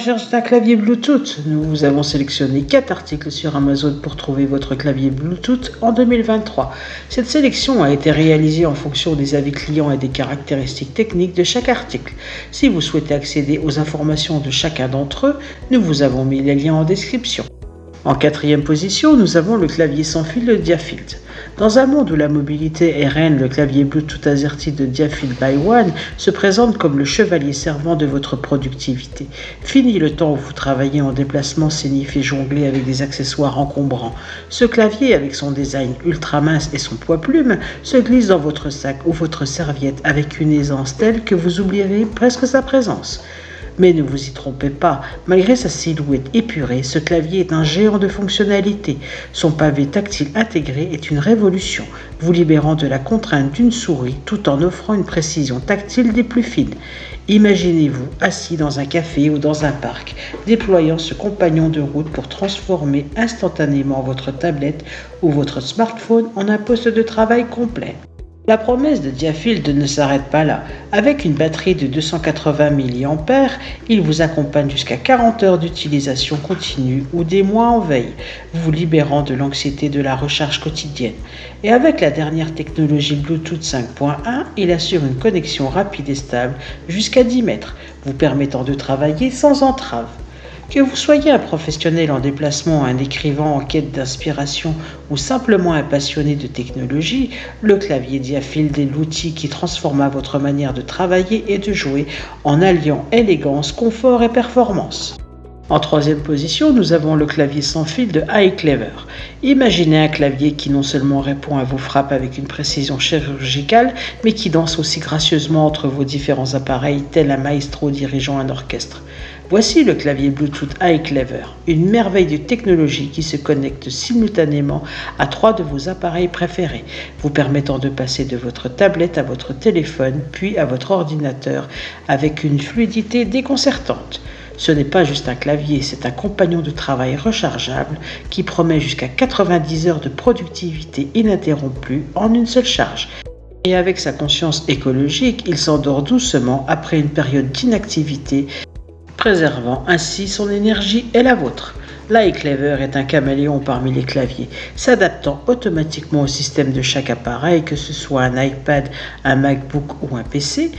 recherche d'un clavier Bluetooth? Nous vous avons sélectionné 4 articles sur Amazon pour trouver votre clavier Bluetooth en 2023. Cette sélection a été réalisée en fonction des avis clients et des caractéristiques techniques de chaque article. Si vous souhaitez accéder aux informations de chacun d'entre eux, nous vous avons mis les liens en description. En 4e position, nous avons le clavier sans fil de Diafield. Dans un monde où la mobilité est reine, le clavier Bluetooth AZERTY de Diafield by One se présente comme le chevalier servant de votre productivité. Fini le temps où vous travaillez en déplacement scénique et jongler avec des accessoires encombrants. Ce clavier, avec son design ultra mince et son poids plume, se glisse dans votre sac ou votre serviette avec une aisance telle que vous oublierez presque sa présence. Mais ne vous y trompez pas, malgré sa silhouette épurée, ce clavier est un géant de fonctionnalités. Son pavé tactile intégré est une révolution, vous libérant de la contrainte d'une souris tout en offrant une précision tactile des plus fines. Imaginez-vous assis dans un café ou dans un parc, déployant ce compagnon de route pour transformer instantanément votre tablette ou votre smartphone en un poste de travail complet. La promesse de Diafield ne s'arrête pas là. Avec une batterie de 280 mAh, il vous accompagne jusqu'à 40 heures d'utilisation continue ou des mois en veille, vous libérant de l'anxiété de la recharge quotidienne. Et avec la dernière technologie Bluetooth 5.1, il assure une connexion rapide et stable jusqu'à 10 mètres, vous permettant de travailler sans entrave. Que vous soyez un professionnel en déplacement, un écrivain en quête d'inspiration ou simplement un passionné de technologie, le clavier Diafield est l'outil qui transforma votre manière de travailler et de jouer en alliant élégance, confort et performance. En 3e position, nous avons le clavier sans fil de iClever. Imaginez un clavier qui non seulement répond à vos frappes avec une précision chirurgicale, mais qui danse aussi gracieusement entre vos différents appareils, tel un maestro dirigeant un orchestre. Voici le clavier Bluetooth iClever, une merveille de technologie qui se connecte simultanément à 3 de vos appareils préférés, vous permettant de passer de votre tablette à votre téléphone, puis à votre ordinateur, avec une fluidité déconcertante. Ce n'est pas juste un clavier, c'est un compagnon de travail rechargeable qui promet jusqu'à 90 heures de productivité ininterrompue en une seule charge. Et avec sa conscience écologique, il s'endort doucement après une période d'inactivité, préservant ainsi son énergie et la vôtre. L'iClever est un caméléon parmi les claviers, s'adaptant automatiquement au système de chaque appareil, que ce soit un iPad, un MacBook ou un PC,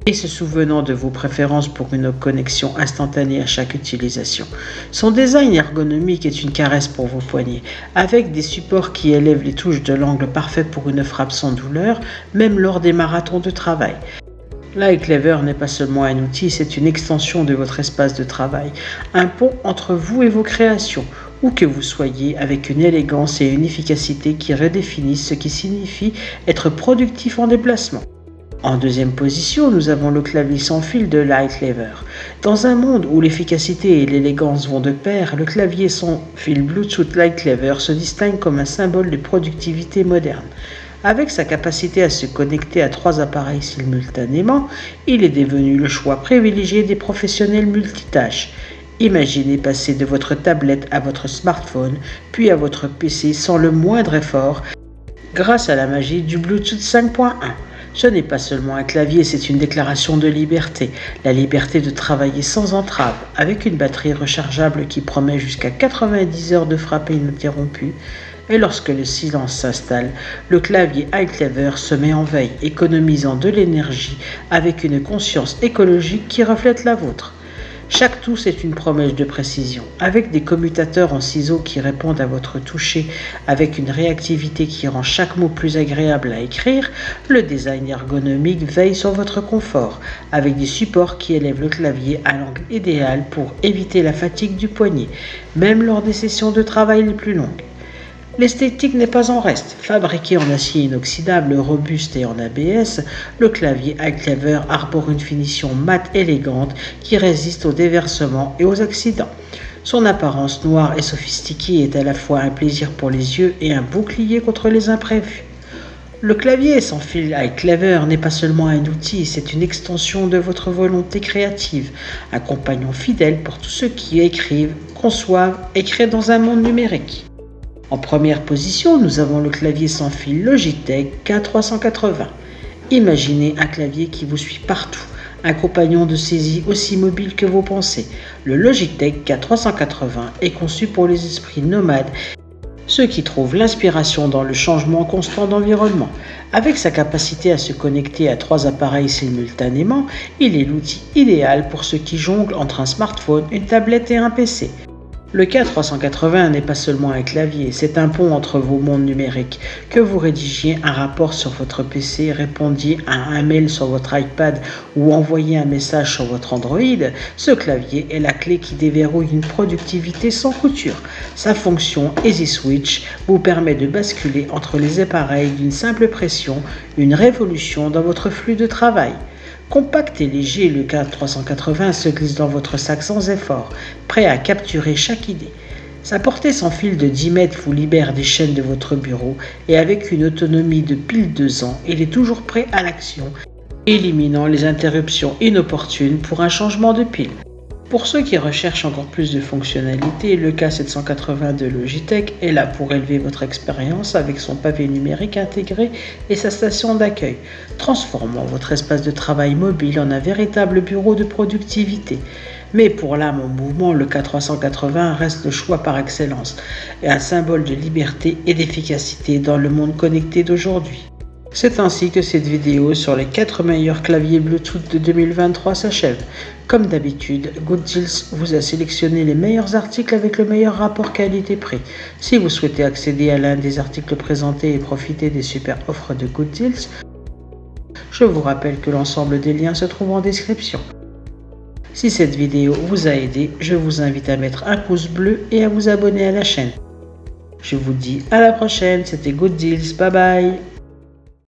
et se souvenant de vos préférences pour une connexion instantanée à chaque utilisation. Son design ergonomique est une caresse pour vos poignets, avec des supports qui élèvent les touches de l'angle parfait pour une frappe sans douleur, même lors des marathons de travail. L'iClever n'est pas seulement un outil, c'est une extension de votre espace de travail, un pont entre vous et vos créations, où que vous soyez, avec une élégance et une efficacité qui redéfinissent ce qui signifie être productif en déplacement. En 2e position, nous avons le clavier sans fil de l'iClever. Dans un monde où l'efficacité et l'élégance vont de pair, le clavier sans fil Bluetooth l'iClever se distingue comme un symbole de productivité moderne. Avec sa capacité à se connecter à 3 appareils simultanément, il est devenu le choix privilégié des professionnels multitâches. Imaginez passer de votre tablette à votre smartphone, puis à votre PC sans le moindre effort, grâce à la magie du Bluetooth 5.1. Ce n'est pas seulement un clavier, c'est une déclaration de liberté. La liberté de travailler sans entrave, avec une batterie rechargeable qui promet jusqu'à 90 heures de frappe ininterrompue. Et lorsque le silence s'installe, le clavier iClever se met en veille, économisant de l'énergie avec une conscience écologique qui reflète la vôtre. Chaque touche est une promesse de précision, avec des commutateurs en ciseaux qui répondent à votre toucher, avec une réactivité qui rend chaque mot plus agréable à écrire. Le design ergonomique veille sur votre confort, avec des supports qui élèvent le clavier à l'angle idéal pour éviter la fatigue du poignet, même lors des sessions de travail les plus longues. L'esthétique n'est pas en reste. Fabriqué en acier inoxydable, robuste et en ABS, le clavier iClever arbore une finition mate élégante qui résiste aux déversements et aux accidents. Son apparence noire et sophistiquée est à la fois un plaisir pour les yeux et un bouclier contre les imprévus. Le clavier sans fil iClever n'est pas seulement un outil, c'est une extension de votre volonté créative, un compagnon fidèle pour tous ceux qui écrivent, conçoivent et créent dans un monde numérique. En 1re position, nous avons le clavier sans fil Logitech K380. Imaginez un clavier qui vous suit partout, un compagnon de saisie aussi mobile que vos pensées. Le Logitech K380 est conçu pour les esprits nomades, ceux qui trouvent l'inspiration dans le changement constant d'environnement. Avec sa capacité à se connecter à 3 appareils simultanément, il est l'outil idéal pour ceux qui jonglent entre un smartphone, une tablette et un PC. Le K380 n'est pas seulement un clavier, c'est un pont entre vos mondes numériques. Que vous rédigiez un rapport sur votre PC, répondiez à un mail sur votre iPad ou envoyiez un message sur votre Android, ce clavier est la clé qui déverrouille une productivité sans couture. Sa fonction Easy Switch vous permet de basculer entre les appareils d'une simple pression, une révolution dans votre flux de travail. Compact et léger, le K380 se glisse dans votre sac sans effort, prêt à capturer chaque idée. Sa portée sans fil de 10 mètres vous libère des chaînes de votre bureau et avec une autonomie de pile 2 ans, il est toujours prêt à l'action, éliminant les interruptions inopportunes pour un changement de pile. Pour ceux qui recherchent encore plus de fonctionnalités, le K780 de Logitech est là pour élever votre expérience avec son pavé numérique intégré et sa station d'accueil, transformant votre espace de travail mobile en un véritable bureau de productivité. Mais pour l'âme en mouvement, le K380 reste le choix par excellence et un symbole de liberté et d'efficacité dans le monde connecté d'aujourd'hui. C'est ainsi que cette vidéo sur les 4 meilleurs claviers Bluetooth de 2023 s'achève. Comme d'habitude, Good Deals vous a sélectionné les meilleurs articles avec le meilleur rapport qualité-prix. Si vous souhaitez accéder à l'un des articles présentés et profiter des super offres de Good Deals, je vous rappelle que l'ensemble des liens se trouve en description. Si cette vidéo vous a aidé, je vous invite à mettre un pouce bleu et à vous abonner à la chaîne. Je vous dis à la prochaine, c'était Good Deals, bye bye.